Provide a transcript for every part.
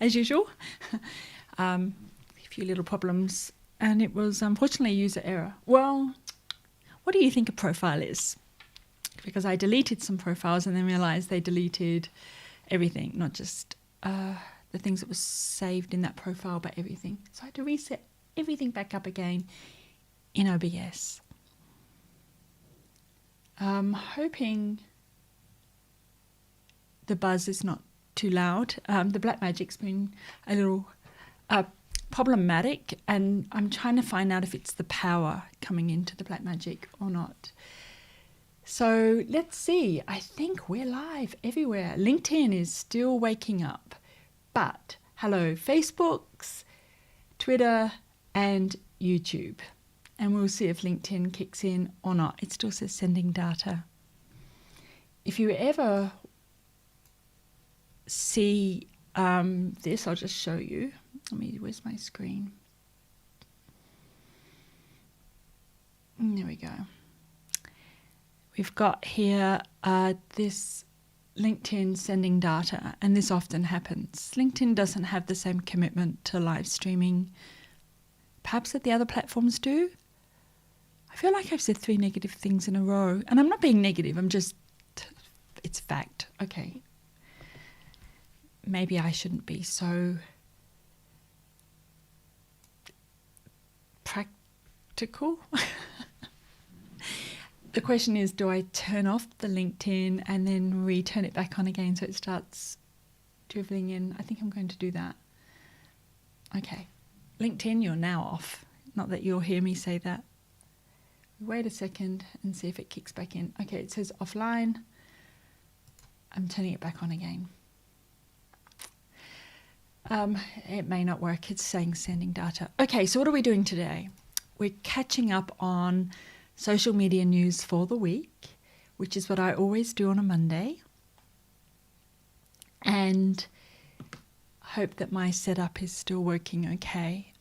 as usual. A few little problems, and it was unfortunately a user error. Well, what do you think a profile is? Because I deleted some profiles and then realised they deleted everything, not just the things that was saved in that profile, but everything. So I had to reset everything back up again in OBS. Hoping the buzz is not too loud. The Blackmagic's been a little problematic, and I'm trying to find out if it's the power coming into the Blackmagic or not. So let's see. I think we're live everywhere. LinkedIn is still waking up. But hello, Facebook's, Twitter and YouTube. And we'll see if LinkedIn kicks in or not. It still says sending data. If you ever see this, I'll just show you. Where's my screen? There we go. We've got here this LinkedIn sending data, and this often happens. LinkedIn doesn't have the same commitment to live streaming, perhaps that the other platforms do. I feel like I've said 3 negative things in a row, and I'm not being negative, it's fact. Okay. Maybe I shouldn't be so practical. The question is, do I turn off the LinkedIn and then return it back on again so it starts dribbling in? I think I'm going to do that. Okay. LinkedIn, you're now off. Not that you'll hear me say that. Wait a second and see if it kicks back in. Okay, it says offline. I'm turning it back on again. It may not work. It's saying sending data. Okay, so what are we doing today? We're catching up on social media news for the week, which is what I always do on a Monday. And hope that my setup is still working okay.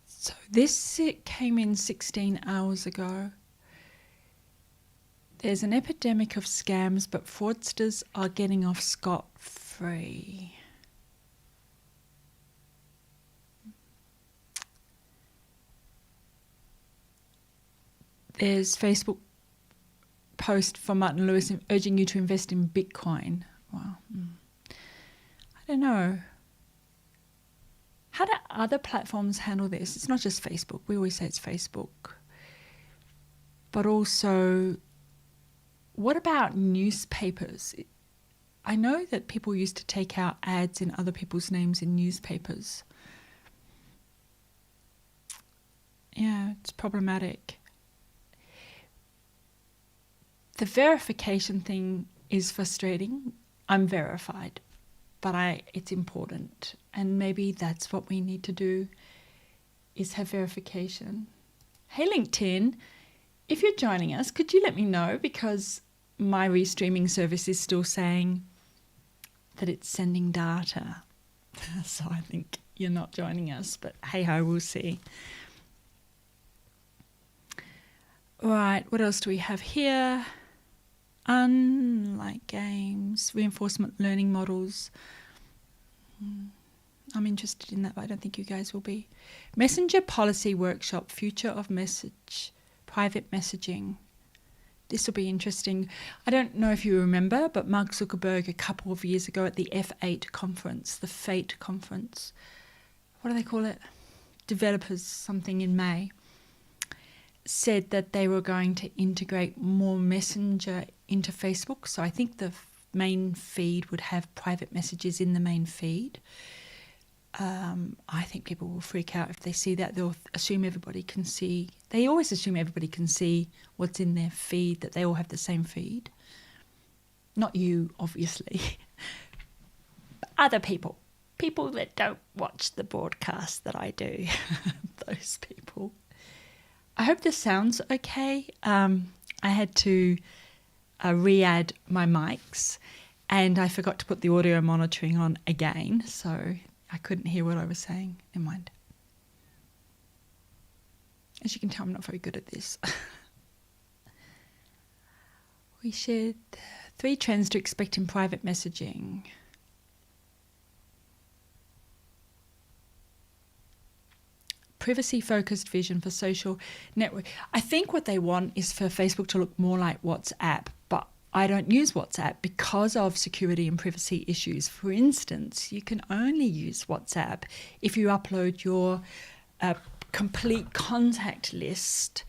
So this came in 16 hours ago. There's an epidemic of scams, but fraudsters are getting off scot-free. There's Facebook post from Martin Lewis urging you to invest in Bitcoin. Wow. I don't know. How do other platforms handle this? It's not just Facebook. We always say it's Facebook. But also, what about newspapers? I know that people used to take out ads in other people's names in newspapers. Yeah, it's problematic. The verification thing is frustrating. I'm verified, but it's important. And maybe that's what we need to do, is have verification. Hey, LinkedIn, if you're joining us, could you let me know? Because my restreaming service is still saying that it's sending data. So I think you're not joining us, but hey-ho, we'll see. Right, what else do we have here? Unlike games, reinforcement learning models. I'm interested in that, but I don't think you guys will be. Messenger policy workshop, future of message, private messaging. This will be interesting. I don't know if you remember, but Mark Zuckerberg a couple of years ago at the F8 conference, the FATE conference, what do they call it? Developers something in May, said that they were going to integrate more Messenger into Facebook. So I think the main feed would have private messages in the main feed. I think people will freak out if they see that. They'll assume everybody can see. They always assume everybody can see what's in their feed, that they all have the same feed. Not you, obviously. But other people. People that don't watch the broadcast that I do. Those people. I hope this sounds okay. I had to re-add my mics, and I forgot to put the audio monitoring on again, so I couldn't hear what I was saying. Never mind. As you can tell, I'm not very good at this. We shared 3 trends to expect in private messaging. Privacy-focused vision for social network. I think what they want is for Facebook to look more like WhatsApp, but I don't use WhatsApp because of security and privacy issues. For instance, you can only use WhatsApp if you upload your complete contact list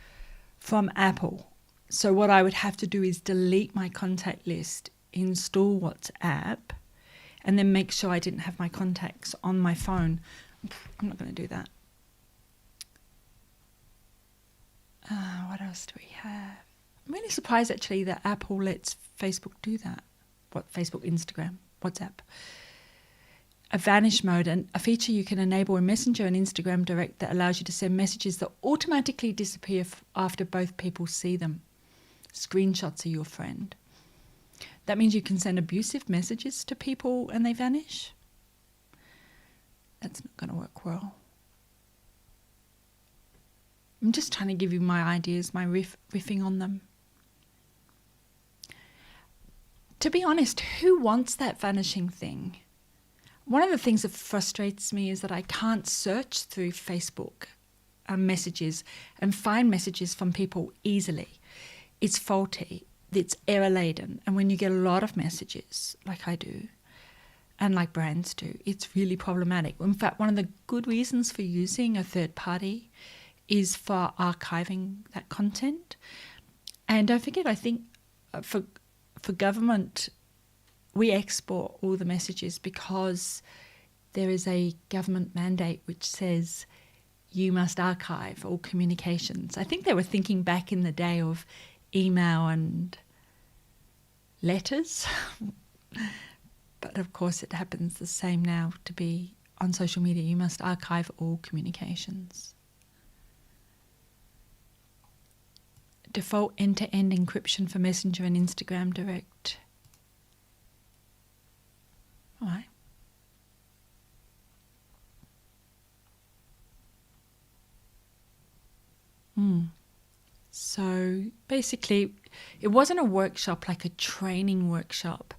from Apple. So what I would have to do is delete my contact list, install WhatsApp, and then make sure I didn't have my contacts on my phone. I'm not going to do that. What else do we have? I'm really surprised actually that Apple lets Facebook do that. What, Facebook, Instagram, WhatsApp. A vanish mode, and a feature you can enable in Messenger and Instagram Direct that allows you to send messages that automatically disappear after both people see them. Screenshots are your friend. That means you can send abusive messages to people and they vanish. That's not going to work well. I'm just trying to give you my ideas, my riffing on them. To be honest, who wants that vanishing thing? One of the things that frustrates me is that I can't search through Facebook messages and find messages from people easily. It's faulty, it's error-laden, and when you get a lot of messages, like I do, and like brands do, it's really problematic. In fact, one of the good reasons for using a third party is for archiving that content. And don't forget, I think for government, we export all the messages because there is a government mandate which says you must archive all communications. I think they were thinking back in the day of email and letters. But of course it happens the same now to be on social media. You must archive all communications. Default end-to-end encryption for Messenger and Instagram Direct. All right. So basically, it wasn't a workshop like a training workshop.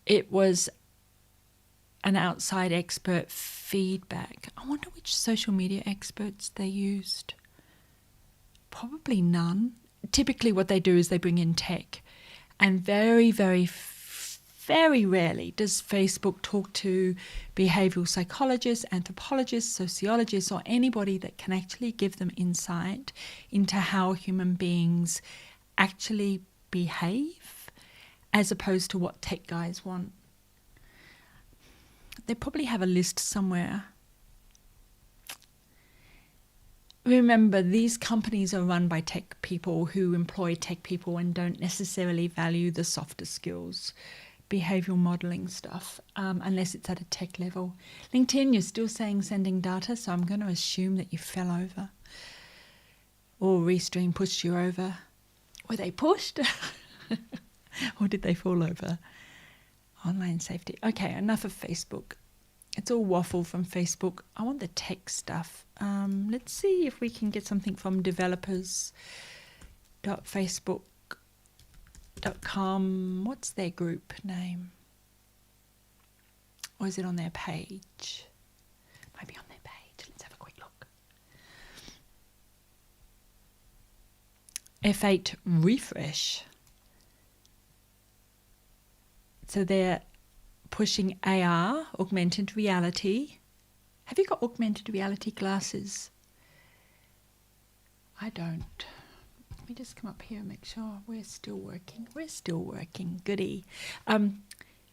It was an outside expert feedback. I wonder which social media experts they used. Probably none. Typically what they do is they bring in tech, and very, very, very rarely does Facebook talk to behavioural psychologists, anthropologists, sociologists, or anybody that can actually give them insight into how human beings actually behave, as opposed to what tech guys want. They probably have a list somewhere. Remember, these companies are run by tech people who employ tech people and don't necessarily value the softer skills, behavioural modelling stuff, unless it's at a tech level. LinkedIn, you're still saying sending data, so I'm going to assume that you fell over. Or Restream pushed you over. Were they pushed? Or did they fall over? Online safety. Okay, enough of Facebook. It's all waffle from Facebook. I want the tech stuff. Let's see if we can get something from developers.facebook.com. What's their group name? Or is it on their page? Might be on their page. Let's have a quick look. F8 refresh. So they're pushing AR, augmented reality. Have you got augmented reality glasses? I don't. Let me just come up here and make sure we're still working. We're still working. Goody.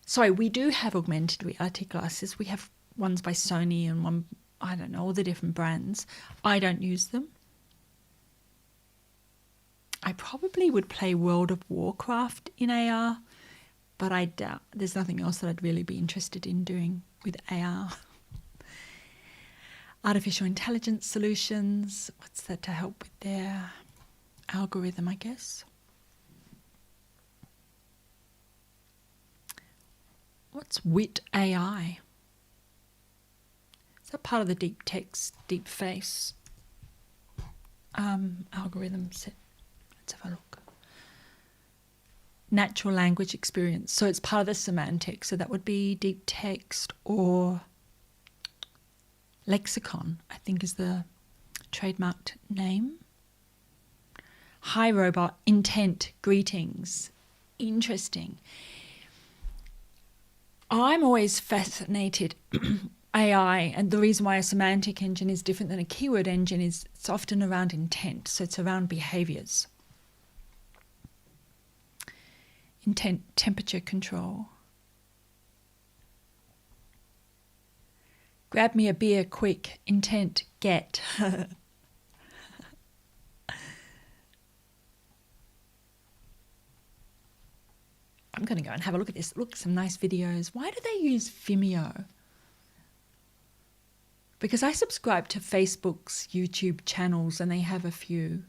Sorry, we do have augmented reality glasses. We have ones by Sony and one, I don't know, all the different brands. I don't use them. I probably would play World of Warcraft in AR, but I doubt there's nothing else that I'd really be interested in doing with AR. Artificial intelligence solutions. What's that to help with their algorithm, I guess? What's WIT AI? Is that part of the deep text, deep face algorithm set? Let's have a look. natural language experience. So it's part of the semantics. So that would be deep text or lexicon, I think is the trademarked name. Hi robot, intent, greetings. Interesting. I'm always fascinated AI, and the reason why a semantic engine is different than a keyword engine is it's often around intent, so it's around behaviors. Intent, temperature control. Grab me a beer quick, intent, get. I'm going to go and have a look at this. Look, some nice videos. Why do they use Vimeo? Because I subscribe to Facebook's YouTube channels and they have a few.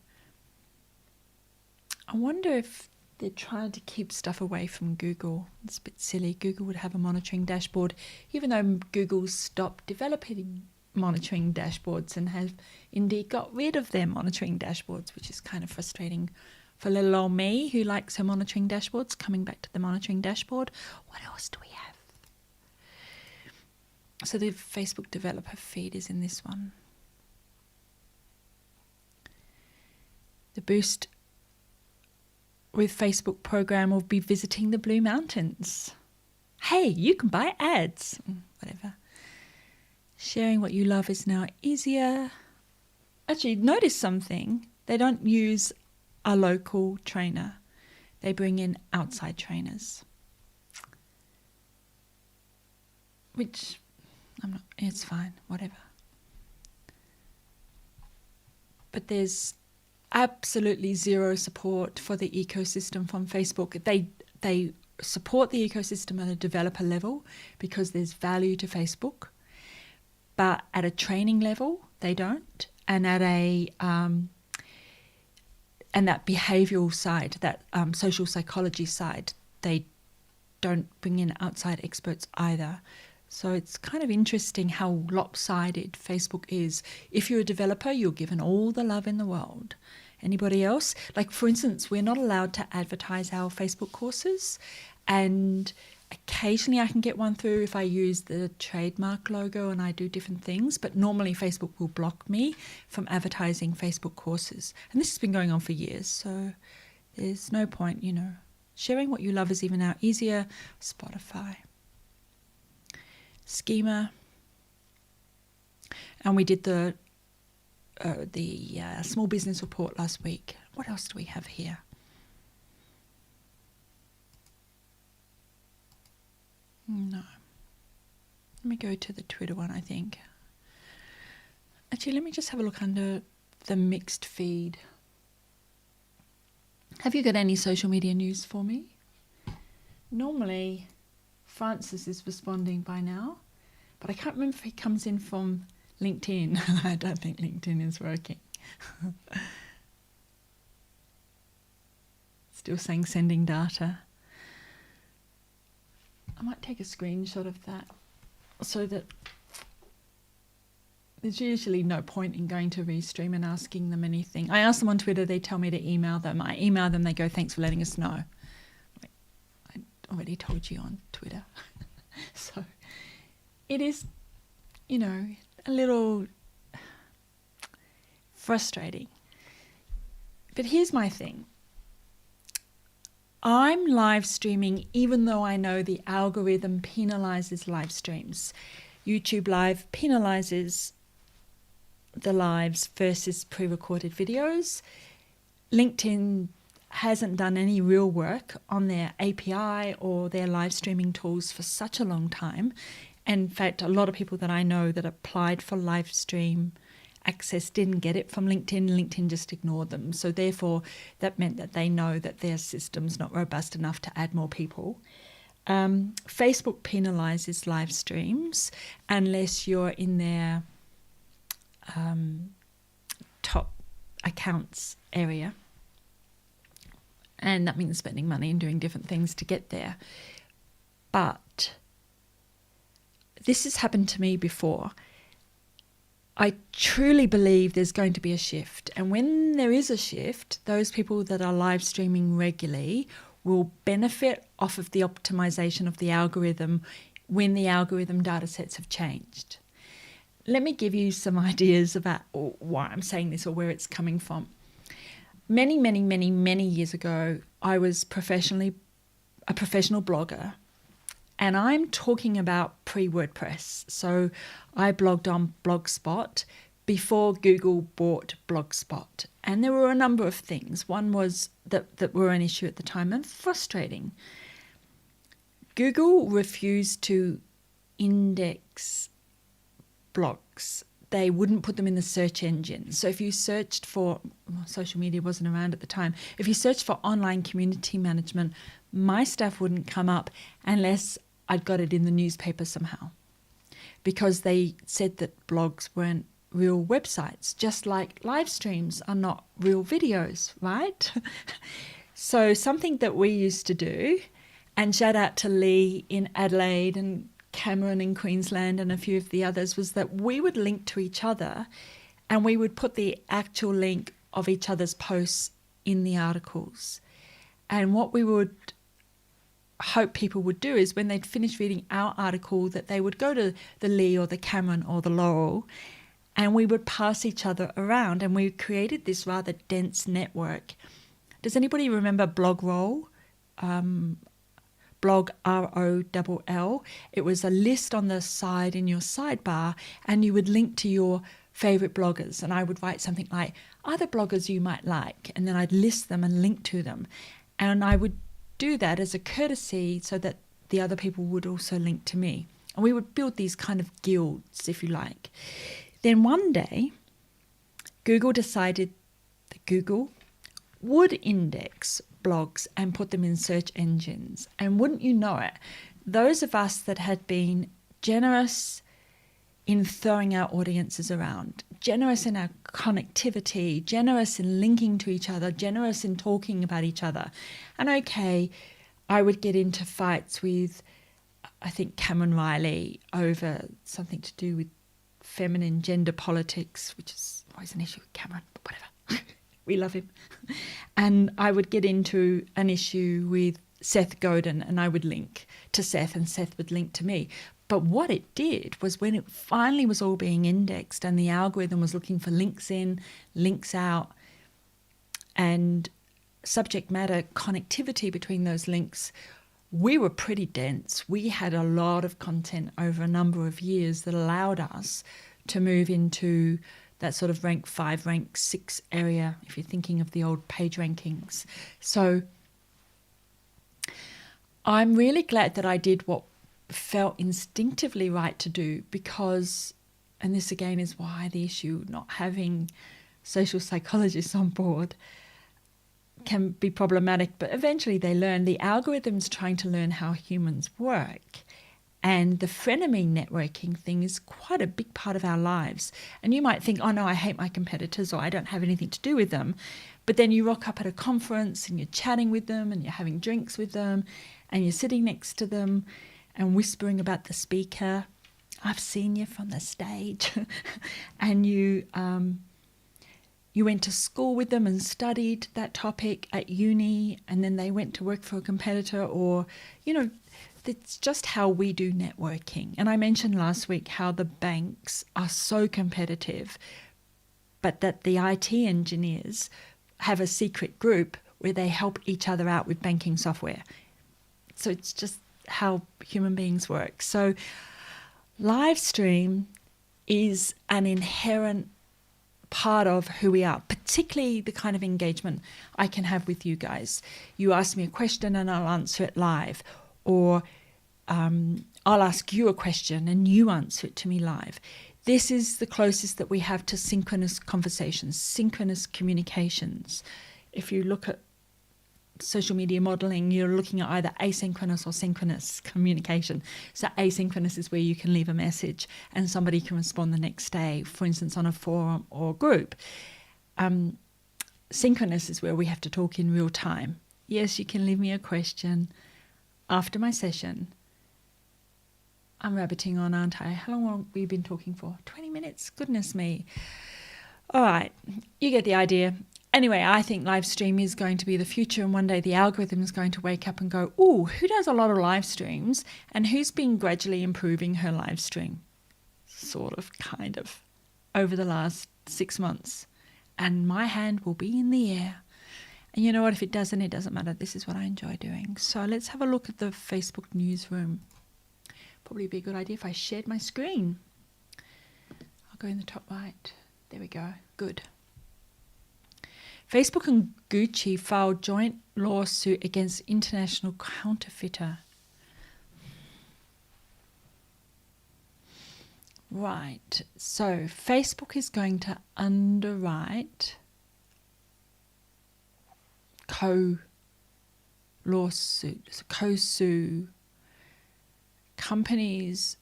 I wonder if they're trying to keep stuff away from Google. It's a bit silly. Google would have a monitoring dashboard, even though Google stopped developing monitoring dashboards and have indeed got rid of their monitoring dashboards, which is kind of frustrating for little old me who likes her monitoring dashboards. Coming back to the monitoring dashboard, what else do we have? So the Facebook developer feed is in this one. The Boost with Facebook program will be visiting the Blue Mountains. Hey, you can buy ads. Whatever. Sharing what you love is now easier. Actually, notice something. They don't use a local trainer. They bring in outside trainers. Which, it's fine, whatever. But there's absolutely zero support for the ecosystem from Facebook. They support the ecosystem at a developer level because there's value to Facebook, but at a training level they don't, and at a and that behavioural side, that social psychology side, they don't bring in outside experts either. So it's kind of interesting how lopsided Facebook is. If you're a developer, you're given all the love in the world. Anybody else? Like, for instance, we're not allowed to advertise our Facebook courses, and occasionally I can get one through if I use the trademark logo and I do different things, but normally Facebook will block me from advertising Facebook courses. And this has been going on for years, so there's no point, Sharing what you love is even now easier. Spotify. Schema. And we did the small business report last week. What else do we have here? No. Let me go to the Twitter one, I think. Actually, let me just have a look under the mixed feed. Have you got any social media news for me? Normally, Francis is responding by now, but I can't remember if he comes in from LinkedIn. I don't think LinkedIn is working. Still saying sending data. I might take a screenshot of that so that there's usually no point in going to Restream and asking them anything. I ask them on Twitter, they tell me to email them. I email them, they go, thanks for letting us know. I already told you on Twitter. So it is, a little frustrating. But here's my thing. I'm live streaming even though I know the algorithm penalizes live streams. YouTube Live penalizes the lives versus pre-recorded videos. LinkedIn hasn't done any real work on their API or their live streaming tools for such a long time. In fact, a lot of people that I know that applied for live stream access didn't get it from LinkedIn. LinkedIn just ignored them. So therefore, that meant that they know that their system's not robust enough to add more people. Facebook penalizes live streams unless you're in their top accounts area. And that means spending money and doing different things to get there. But this has happened to me before. I truly believe there's going to be a shift. And when there is a shift, those people that are live streaming regularly will benefit off of the optimization of the algorithm when the algorithm data sets have changed. Let me give you some ideas about why I'm saying this or where it's coming from. Many, many, many, many years ago, I was a professional blogger, and I'm talking about pre-WordPress. So I blogged on Blogspot before Google bought Blogspot. And there were a number of things. One was that were an issue at the time and frustrating. Google refused to index blogs. They wouldn't put them in the search engine. So if you searched for, social media wasn't around at the time, if you searched for online community management, my stuff wouldn't come up unless I'd got it in the newspaper somehow, because they said that blogs weren't real websites, just like live streams are not real videos, right? So something that we used to do, and shout out to Lee in Adelaide and Cameron in Queensland and a few of the others, was that we would link to each other and we would put the actual link of each other's posts in the articles. And what we would hope people would do is when they'd finish reading our article, that they would go to the Lee or the Cameron or the Laurel, and we would pass each other around, and we created this rather dense network. Does anybody remember Blogroll? Blog ROLL. It was a list on the side in your sidebar, and you would link to your favorite bloggers. And I would write something like, other bloggers you might like, and then I'd list them and link to them. And I would do that as a courtesy so that the other people would also link to me. And we would build these kind of guilds, if you like. Then one day, Google decided that Google would index blogs and put them in search engines. And wouldn't you know it, those of us that had been generous in throwing our audiences around, generous in our connectivity, generous in linking to each other, generous in talking about each other. And okay, I would get into fights with, I think, Cameron Riley over something to do with feminine gender politics, which is always an issue with Cameron, but whatever. We love him. And I would get into an issue with Seth Godin, and I would link to Seth and Seth would link to me. But what it did was, when it finally was all being indexed and the algorithm was looking for links in, links out, and subject matter connectivity between those links, we were pretty dense. We had a lot of content over a number of years that allowed us to move into that sort of rank 5, rank 6 area, if you're thinking of the old page rankings. So I'm really glad that I did what felt instinctively right to do, because, and this again is why the issue not having social psychologists on board can be problematic, but eventually they learn. The algorithm's trying to learn how humans work. And the frenemy networking thing is quite a big part of our lives. And you might think, oh no, I hate my competitors, or I don't have anything to do with them. But then you rock up at a conference and you're chatting with them and you're having drinks with them and you're sitting next to them and whispering about the speaker. I've seen you from the stage. And you went to school with them and studied that topic at uni, and then they went to work for a competitor, or, it's just how we do networking. And I mentioned last week how the banks are so competitive, but that the IT engineers have a secret group where they help each other out with banking software. So it's just how human beings work. So live stream is an inherent part of who we are, particularly the kind of engagement I can have with you guys. You ask me a question and I'll answer it live, or I'll ask you a question and you answer it to me live. This is the closest that we have to synchronous conversations, synchronous communications. If you look at social media modeling, you're looking at either asynchronous or synchronous communication. So asynchronous is where you can leave a message and somebody can respond the next day, for instance, on a forum or group. Synchronous is where we have to talk in real time. Yes, you can leave me a question after my session. I'm rabbiting on, aren't I? How long have we been talking for? 20 minutes? Goodness me. All right, you get the idea. Anyway, I think live stream is going to be the future, and one day the algorithm is going to wake up and go, "Ooh, who does a lot of live streams and who's been gradually improving her live stream?" Sort of, kind of, over the last 6 months. And my hand will be in the air. And you know what? If it doesn't, it doesn't matter. This is what I enjoy doing. So let's have a look at the Facebook newsroom. Probably be a good idea if I shared my screen. I'll go in the top right. There we go. Good. Facebook and Gucci filed joint lawsuit against international counterfeiter. Right. So Facebook is going to underwrite co-sue companies.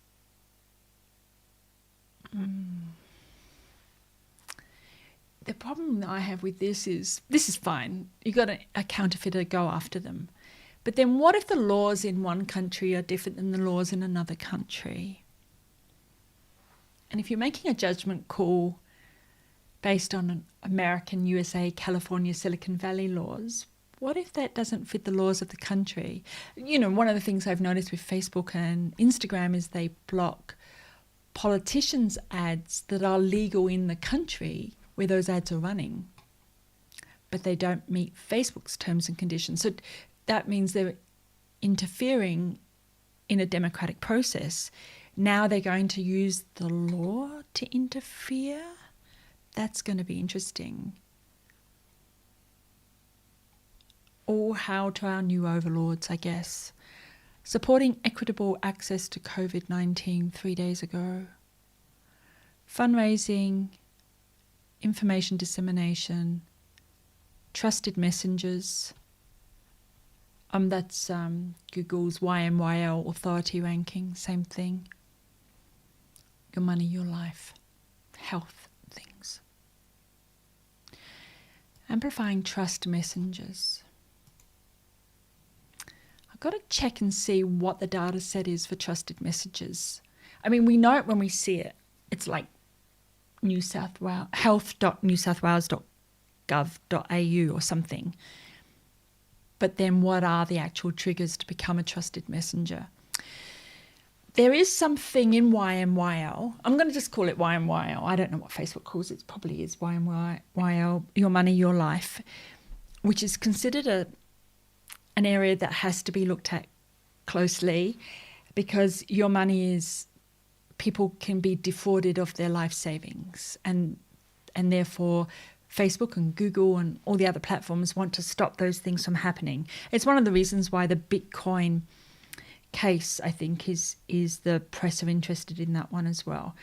The problem that I have with this is fine. You got a counterfeiter, go after them. But then what if the laws in one country are different than the laws in another country? And if you're making a judgment call based on American, USA, California, Silicon Valley laws, what if that doesn't fit the laws of the country? You know, one of the things I've noticed with Facebook and Instagram is they block politicians' ads that are legal in the country where those ads are running, but they don't meet Facebook's terms and conditions. So that means they're interfering in a democratic process. Now they're going to use the law to interfere? That's going to be interesting. All hail to our new overlords, I guess. Supporting equitable access to COVID-19 3 days ago. Fundraising, information dissemination, trusted messengers. That's Google's YMYL authority ranking, same thing. Your money, your life, health things. Amplifying trust messengers. I've got to check and see what the data set is for trusted messages. I mean, we know it when we see it. It's like health.newsouthwales.gov.au or something. But then what are the actual triggers to become a trusted messenger? There is something in YMYL. I'm going to just call it YMYL. I don't know what Facebook calls it. It probably is YMYL, Your Money, Your Life, which is considered an area that has to be looked at closely, because your money is, people can be defrauded of their life savings, and therefore Facebook and Google and all the other platforms want to stop those things from happening. It's one of the reasons why the Bitcoin case, I think, is the press are interested in that one as well.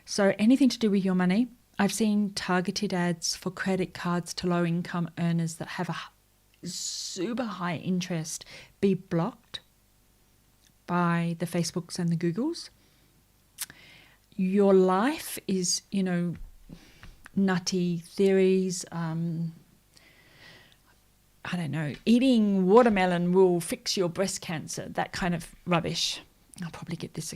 So anything to do with your money. I've seen targeted ads for credit cards to low-income earners that have a super high interest be blocked by the Facebooks and the Googles. Your life is, nutty theories. I don't know, eating watermelon will fix your breast cancer, that kind of rubbish. I'll probably get this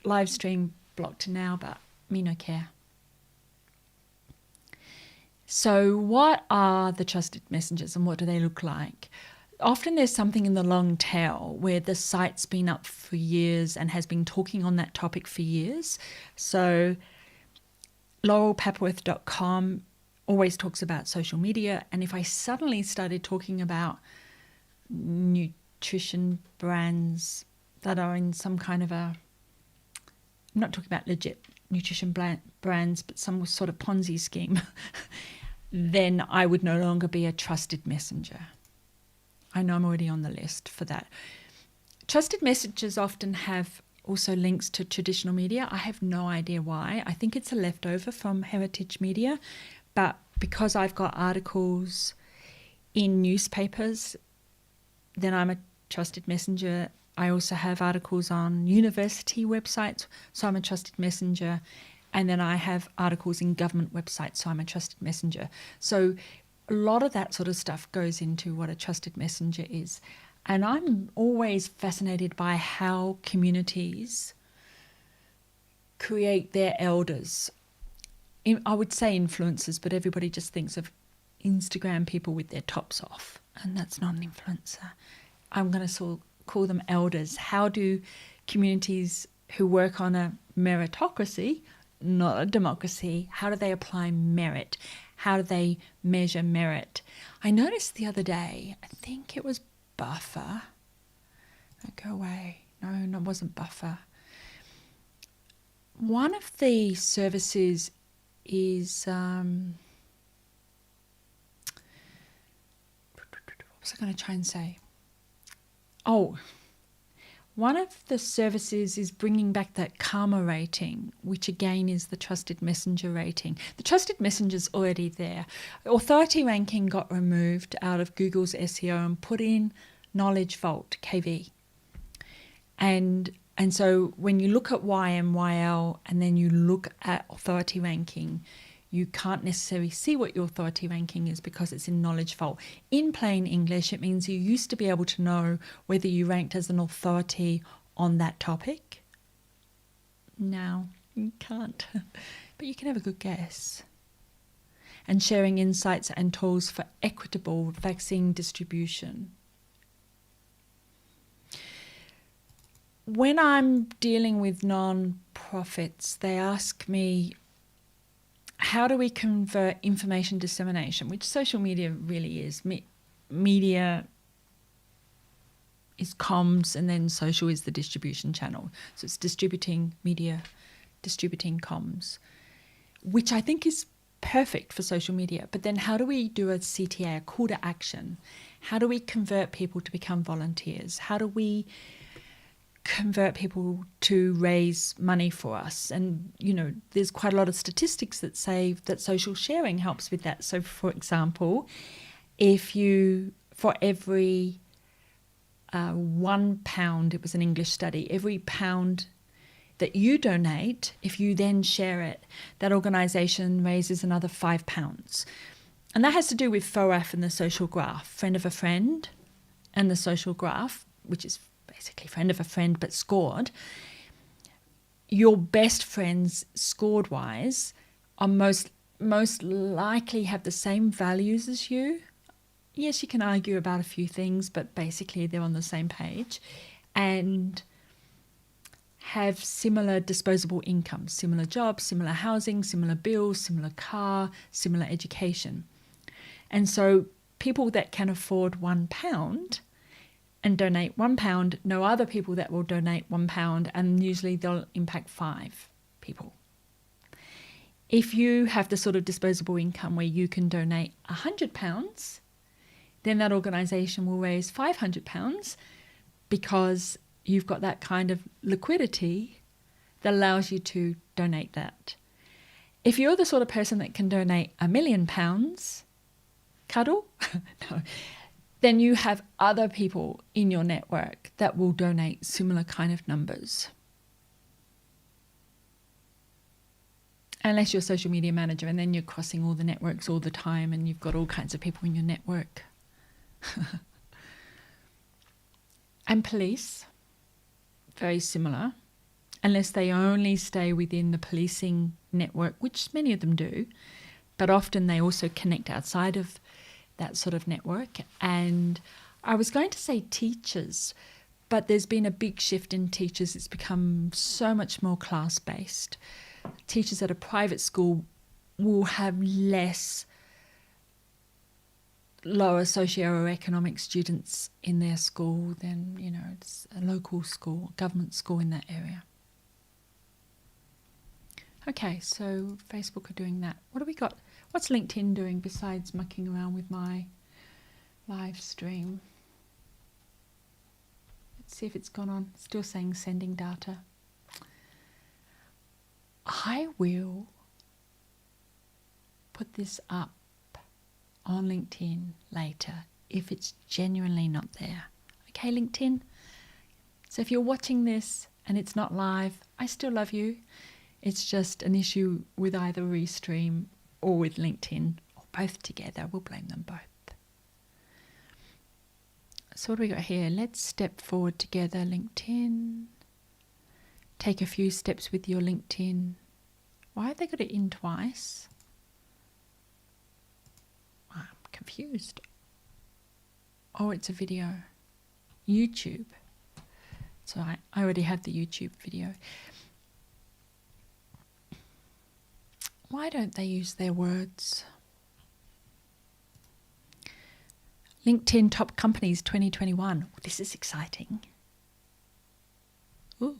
live stream blocked now, but me no care. So what are the trusted messengers and what do they look like? Often there's something in the long tail where the site's been up for years and has been talking on that topic for years. So laurelpapworth.com always talks about social media, and if I suddenly started talking about nutrition brands that are in some kind of I'm not talking about legit nutrition brands, but some sort of Ponzi scheme, then I would no longer be a trusted messenger. I know I'm already on the list for that. Trusted messengers often have also links to traditional media. I have no idea why. I think it's a leftover from heritage media, but because I've got articles in newspapers, then I'm a trusted messenger. I also have articles on university websites, so I'm a trusted messenger. And then I have articles in government websites, so I'm a trusted messenger. So a lot of that sort of stuff goes into what a trusted messenger is. And I'm always fascinated by how communities create their elders. I would say influencers, but everybody just thinks of Instagram people with their tops off, and that's not an influencer. I'm going to call them elders. How do communities who work on a meritocracy, not a democracy, how do they apply merit? How do they measure merit? I noticed the other day, I think it was Buffer. Go away. No, it wasn't Buffer. One of the services is, what was I going to try and say? Oh, one of the services is bringing back that karma rating, which again is the trusted messenger rating. The trusted messenger's already there. Authority ranking got removed out of Google's SEO and put in Knowledge Vault, KV. And so when you look at YMYL and then you look at authority ranking, you can't necessarily see what your authority ranking is because it's in Knowledge Vault. In plain English, it means you used to be able to know whether you ranked as an authority on that topic. Now you can't, but you can have a good guess. And sharing insights and tools for equitable vaccine distribution. When I'm dealing with non-profits, they ask me, how do we convert information dissemination, which social media really is. Media is comms, and then social is the distribution channel. So it's distributing media, distributing comms, which I think is perfect for social media. But then how do we do a CTA, a call to action? How do we convert people to become volunteers? How do we convert people to raise money for us? And, there's quite a lot of statistics that say that social sharing helps with that. So, for example, for every £1, it was an English study, every pound that you donate, if you then share it, that organisation raises another £5. And that has to do with FOAF and the social graph, friend of a friend and the social graph, which is basically friend of a friend but scored. Your best friends scored wise are most likely have the same values as you. Yes, you can argue about a few things, but basically they're on the same page and have similar disposable income, similar jobs, similar housing, similar bills, similar car, similar education. And so people that can afford £1 and donate £1 know other people that will donate £1, and usually they'll impact 5 people. If you have the sort of disposable income where you can donate £100, then that organisation will raise £500 because you've got that kind of liquidity that allows you to donate that. If you're the sort of person that can donate £1 million, cuddle? No. Then you have other people in your network that will donate similar kind of numbers. Unless you're a social media manager, and then you're crossing all the networks all the time and you've got all kinds of people in your network. And police, very similar, unless they only stay within the policing network, which many of them do, but often they also connect outside of that sort of network. And I was going to say teachers, but there's been a big shift in teachers. It's become so much more class-based. Teachers at a private school will have less lower socioeconomic students in their school than, it's a local school, government school in that area. Okay, so Facebook are doing that. What do we got? What's LinkedIn doing besides mucking around with my live stream? Let's see if it's gone on. Still saying sending data. I will put this up on LinkedIn later if it's genuinely not there. Okay, LinkedIn? So if you're watching this and it's not live, I still love you. It's just an issue with either Restream or with LinkedIn, or both together. We'll blame them both. So what do we got here? Let's step forward together, LinkedIn. Take a few steps with your LinkedIn. Why have they got it in twice? Wow. confused. Oh, it's a video. YouTube. So I already have the YouTube video. Why don't they use their words? LinkedIn Top Companies 2021. This is exciting. Ooh.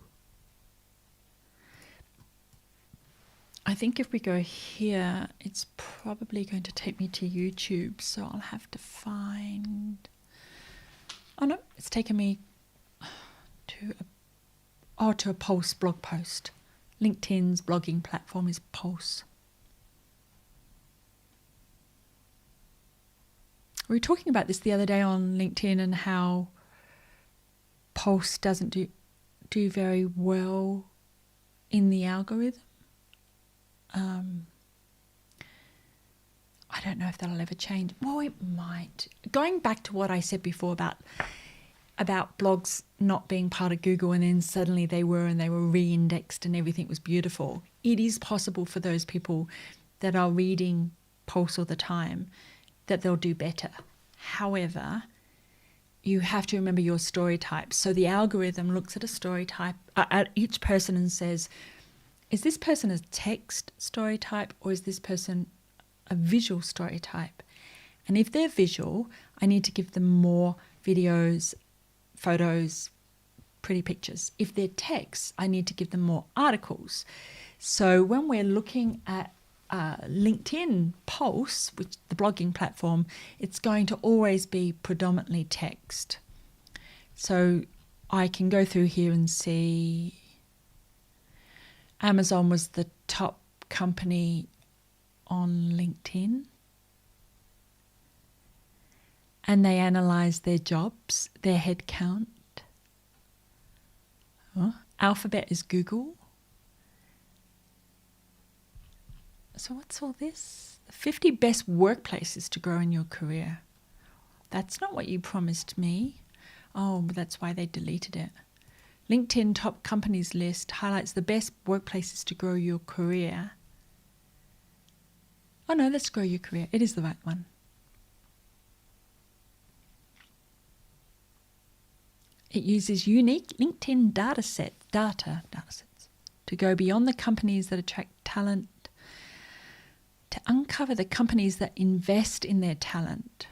I think if we go here, it's probably going to take me to YouTube. So I'll have to find... Oh no, it's taken me to a Pulse blog post. LinkedIn's blogging platform is Pulse. We were talking about this the other day on LinkedIn and how Pulse doesn't do very well in the algorithm. I don't know if that'll ever change. Well, it might. Going back to what I said before about blogs not being part of Google and then suddenly they were and they were re-indexed and everything was beautiful. It is possible for those people that are reading Pulse all the time that they'll do better. However, you have to remember your story type. So the algorithm looks at a story type, at each person and says, is this person a text story type or is this person a visual story type? And if they're visual, I need to give them more videos, photos, pretty pictures. If they're text, I need to give them more articles. So when we're looking at LinkedIn Pulse, which the blogging platform, it's going to always be predominantly text. So I can go through here and see Amazon was the top company on LinkedIn. And they analysed their jobs, their headcount. Alphabet is Google. So what's all this? The 50 best workplaces to grow in your career. That's not what you promised me. Oh, but that's why they deleted it. LinkedIn top companies list highlights the best workplaces to grow your career. Oh no, let's grow your career. It is the right one. It uses unique LinkedIn datasets to go beyond the companies that attract talent, to uncover the companies that invest in their talent.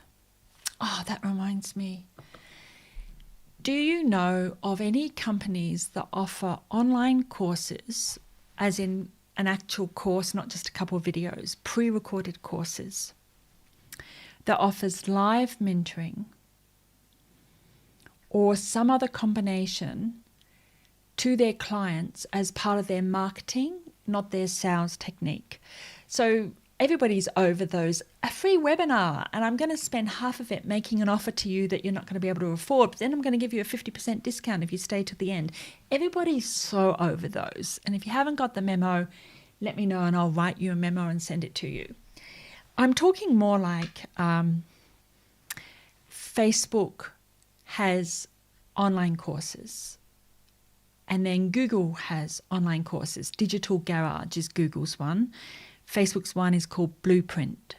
Oh, that reminds me. Do you know of any companies that offer online courses, as in an actual course, not just a couple of videos, pre-recorded courses, that offers live mentoring or some other combination to their clients as part of their marketing, not their sales technique? So everybody's over those, a free webinar, and I'm going to spend half of it making an offer to you that you're not going to be able to afford, but then I'm going to give you a 50% discount if you stay to the end. Everybody's so over those. And if you haven't got the memo, let me know and I'll write you a memo and send it to you. I'm talking more like Facebook has online courses. And then Google has online courses. Digital Garage is Google's one. Facebook's one is called Blueprint.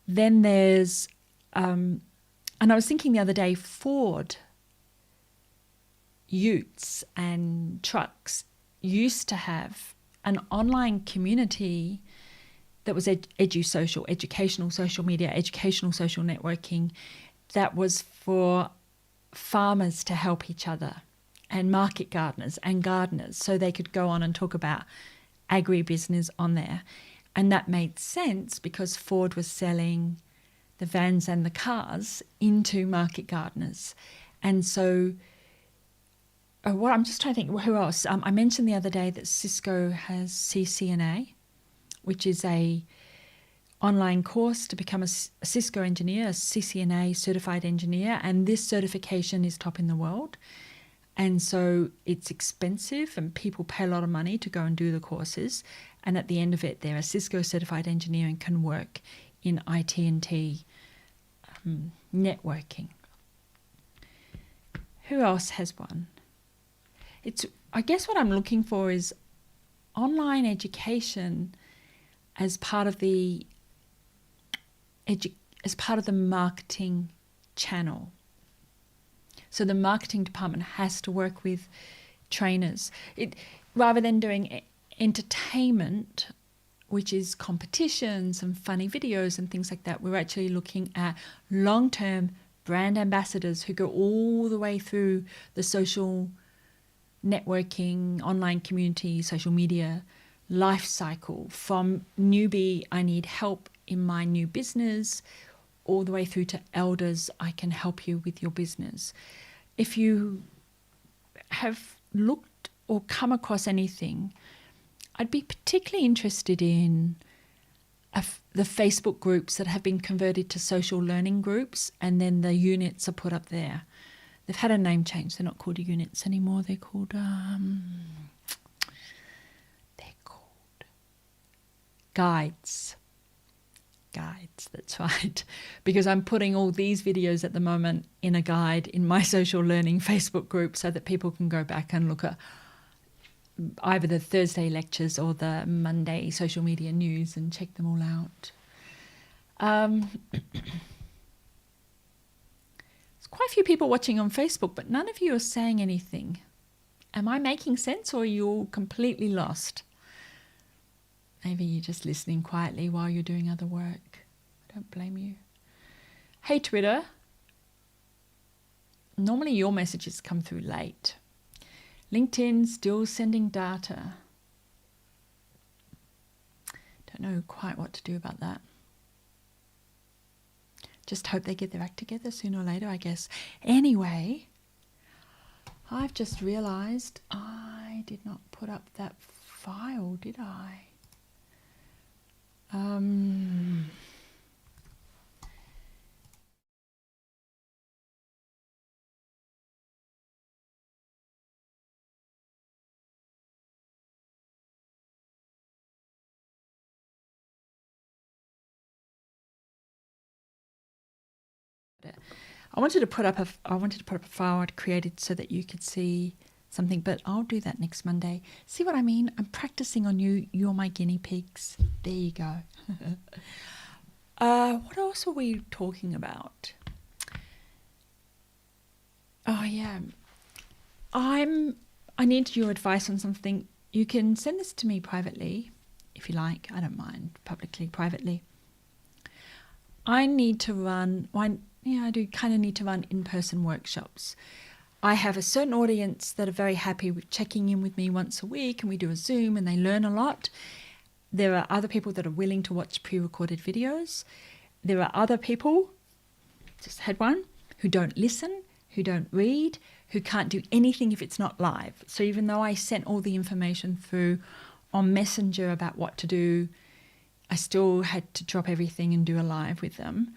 Then there's, and I was thinking the other day, Ford utes and trucks used to have an online community that was educational social media, educational social networking, that was for farmers to help each other and market gardeners and gardeners, so they could go on and talk about agribusiness on there. And that made sense because Ford was selling the vans and the cars into market gardeners. And so what I'm just trying to think, who else? I mentioned the other day that Cisco has CCNA, which is a online course to become a Cisco engineer, a CCNA certified engineer, and this certification is top in the world. And so it's expensive and people pay a lot of money to go and do the courses. And at the end of it, they're a Cisco certified engineer and can work in IT&T networking. Who else has one? I guess what I'm looking for is online education as part of the as part of the marketing channel. So the marketing department has to work with trainers. Rather than doing entertainment, which is competitions and funny videos and things like that, we're actually looking at long-term brand ambassadors who go all the way through the social networking, online community, social media life cycle, from newbie, I need help in my new business, all the way through to elders, I can help you with your business. If you have looked or come across anything, I'd be particularly interested in the Facebook groups that have been converted to social learning groups, and then the units are put up there. They've had a name change. They're not called units anymore. They're called guides. Guides, that's right. Because I'm putting all these videos at the moment in a guide in my social learning Facebook group so that people can go back and look at either the Thursday lectures or the Monday social media news and check them all out. There's quite a few people watching on Facebook, but none of you are saying anything. Am I making sense, or are you all completely lost? Maybe you're just listening quietly while you're doing other work. I don't blame you. Hey, Twitter. Normally your messages come through late. LinkedIn still sending data. Don't know quite what to do about that. Just hope they get their act together sooner or later, I guess. Anyway, I've just realised I did not put up that file, did I? I wanted to put up a file I'd created so that you could see something, but I'll do that next Monday. See what I mean? I'm practicing on you. You're my guinea pigs. There you go. What else were we talking about? Oh yeah, I need your advice on something. You can send this to me privately if you like. I don't mind. Publicly, privately. I need to run I do kind of need to run in-person workshops. I have a certain audience that are very happy with checking in with me once a week, and we do a Zoom and they learn a lot. There are other people that are willing to watch pre-recorded videos. There are other people, just had one, who don't listen, who don't read, who can't do anything if it's not live. So even though I sent all the information through on Messenger about what to do, I still had to drop everything and do a live with them.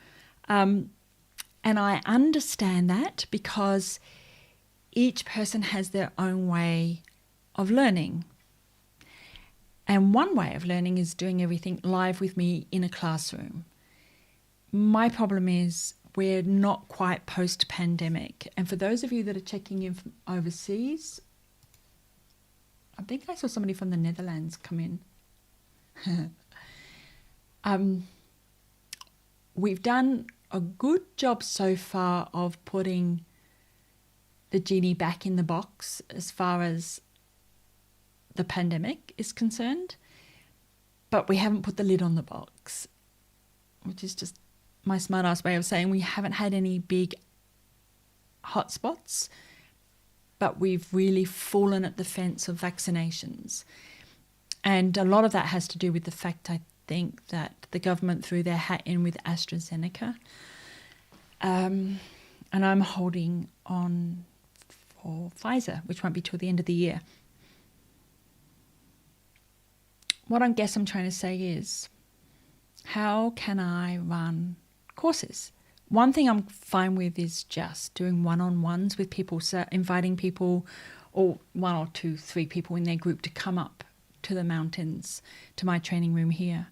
And I understand that because each person has their own way of learning. And one way of learning is doing everything live with me in a classroom. My problem is we're not quite post-pandemic. And for those of you that are checking in from overseas, I think I saw somebody from the Netherlands come in. We've done a good job so far of putting the genie back in the box as far as the pandemic is concerned, but we haven't put the lid on the box, which is just my smart ass way of saying we haven't had any big hotspots, but we've really fallen at the fence of vaccinations. And a lot of that has to do with the fact, I think, that the government threw their hat in with AstraZeneca. And I'm holding on for Pfizer, which won't be till the end of the year. What I guess I'm trying to say is, how can I run courses? One thing I'm fine with is just doing one-on-ones with people, so inviting people, or 1 or 2, 3 people in their group to come up to the mountains, to my training room here.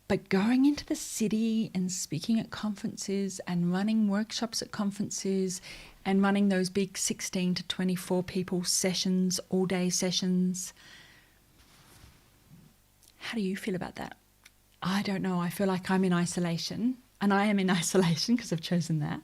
But going into the city and speaking at conferences and running workshops at conferences and running those big 16 to 24 people sessions, all-day sessions, how do you feel about that? I don't know. I feel like I'm in isolation and I am in isolation because I've chosen that.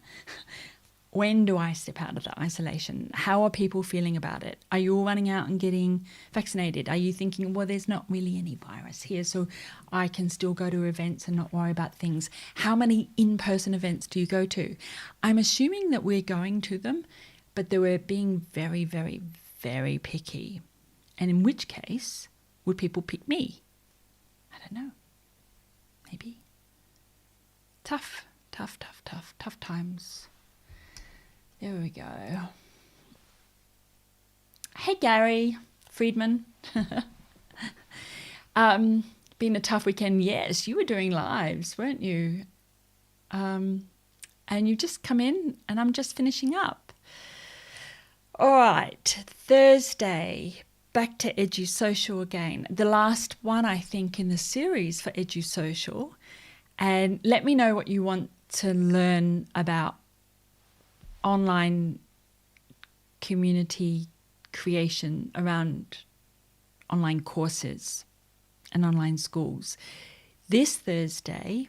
When do I step out of the isolation? How are people feeling about it? Are you all running out and getting vaccinated? Are you thinking, well, there's not really any virus here, so I can still go to events and not worry about things? How many in-person events do you go to? I'm assuming that we're going to them, but that we're being very, very, very picky. And in which case, would people pick me? I don't know. Maybe. Tough times. There we go. Hey, Gary Friedman. Been a tough weekend. Yes, you were doing lives, weren't you? And you just come in and I'm just finishing up. All right, Thursday, back to EduSocial again. The last one, I think, in the series for EduSocial. And let me know what you want to learn about online community creation around online courses and online schools. This Thursday,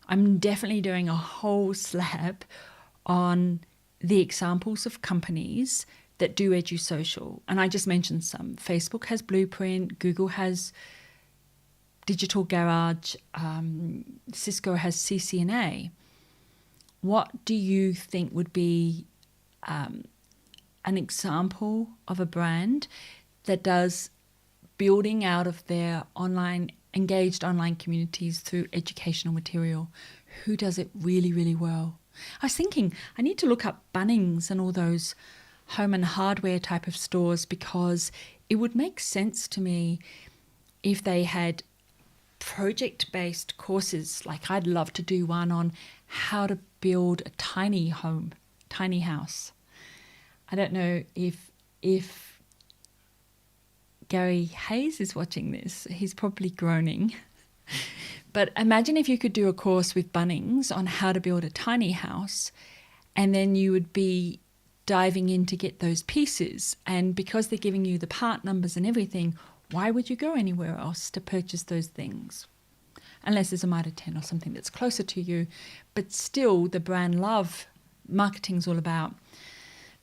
I'm definitely doing a whole slab on the examples of companies that do EduSocial. And I just mentioned some. Facebook has Blueprint, Google has Digital Garage, Cisco has CCNA. What do you think would be an example of a brand that does building out of their engaged online communities through educational material? Who does it really, really well? I was thinking I need to look up Bunnings and all those home and hardware type of stores, because it would make sense to me if they had project-based courses. Like, I'd love to do one on how to build a tiny home, tiny house. I don't know if Gary Hayes is watching this. He's probably groaning. But imagine if you could do a course with Bunnings on how to build a tiny house, and then you would be diving in to get those pieces. And because they're giving you the part numbers and everything, why would you go anywhere else to purchase those things? Unless there's a Mitre 10 or something that's closer to you. But still, the brand love, marketing's all about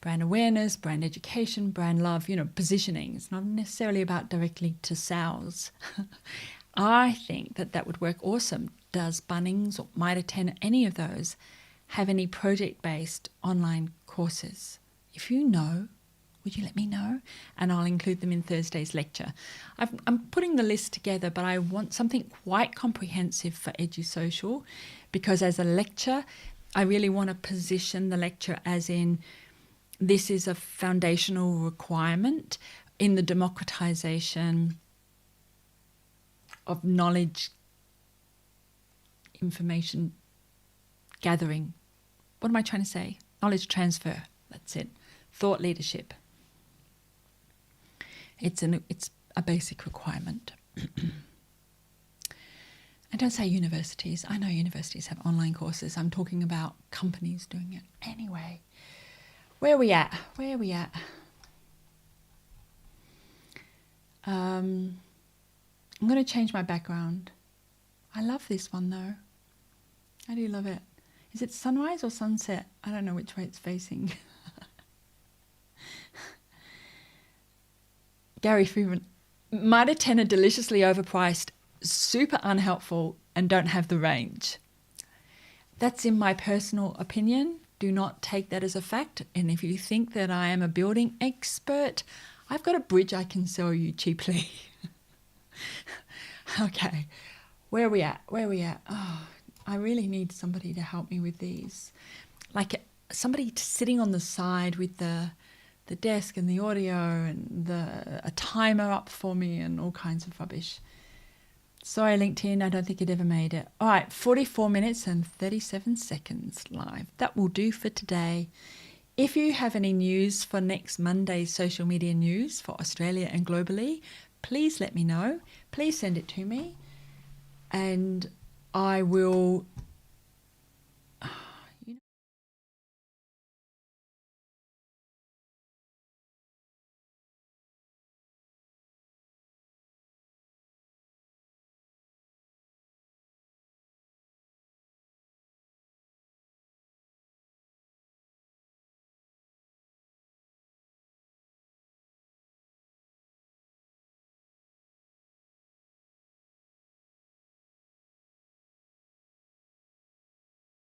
brand awareness, brand education, brand love, positioning. It's not necessarily about directly to sales. I think that would work awesome. Does Bunnings or Mitre 10, any of those, have any project-based online courses? If you know, would you let me know? And I'll include them in Thursday's lecture. I'm putting the list together, but I want something quite comprehensive for EduSocial, because as a lecture, I really want to position the lecture as in, this is a foundational requirement in the democratization of knowledge, information gathering. What am I trying to say? Knowledge transfer. That's it. Thought leadership. It's a basic requirement. And don't say universities. I know universities have online courses. I'm talking about companies doing it. Anyway, where are we at? I'm going to change my background. I love this one though. I do love it. Is it sunrise or sunset? I don't know which way it's facing. Gary Freeman. Mitre 10 are deliciously overpriced, super unhelpful, and don't have the range. That's in my personal opinion. Do not take that as a fact. And if you think that I am a building expert, I've got a bridge I can sell you cheaply. Okay, where are we at? Oh, I really need somebody to help me with these. Like somebody sitting on the side with the desk and the audio and a timer up for me and all kinds of rubbish. Sorry, LinkedIn, I don't think it ever made it. All right, 44 minutes and 37 seconds live. That will do for today. If you have any news for next Monday's social media news for Australia and globally, please let me know. Please send it to me and I will